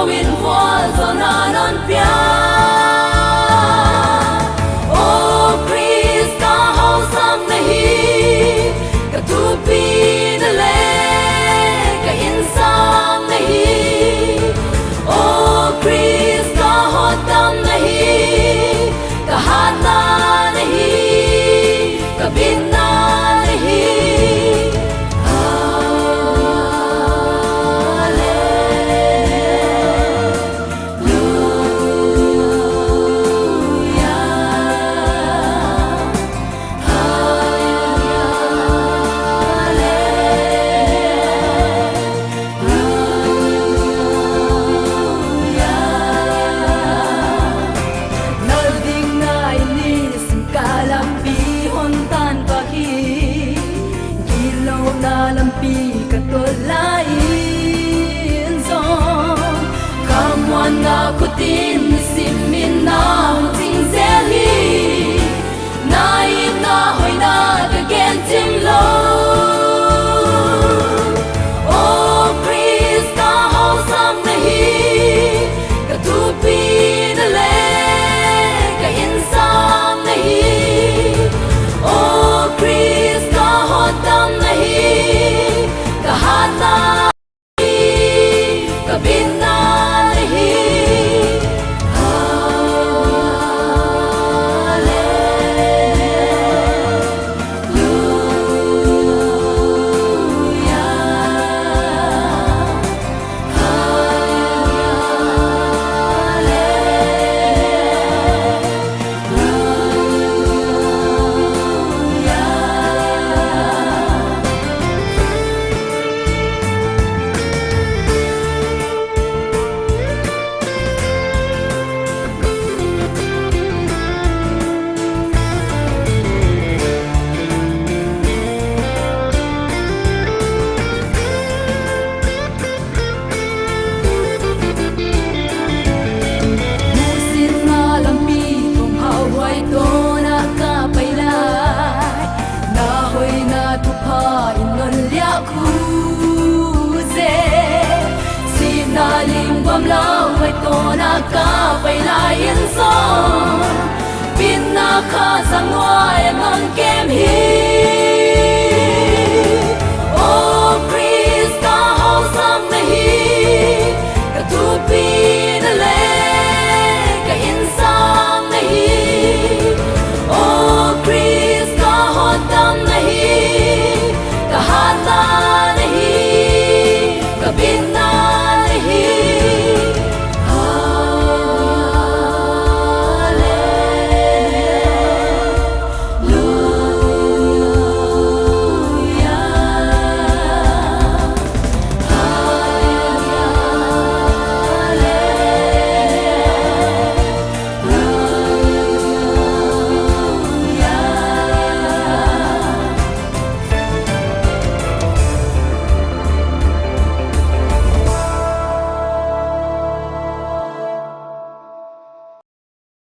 win voa zo na non pia o Krista hau sam na hi ka tu pi na le ka in sam na hi o Krista hot dam na hi ka hat na hi ka bin na hi tin sim min na ting zeli na in na hoi na the gen tim lo o Krista hau sam na hi ka tu pi na le ka in sam na hi o Krista hot dam na hi ka hat na hi ka bin na ka pai lai in song bin na kha sang noi non kem hi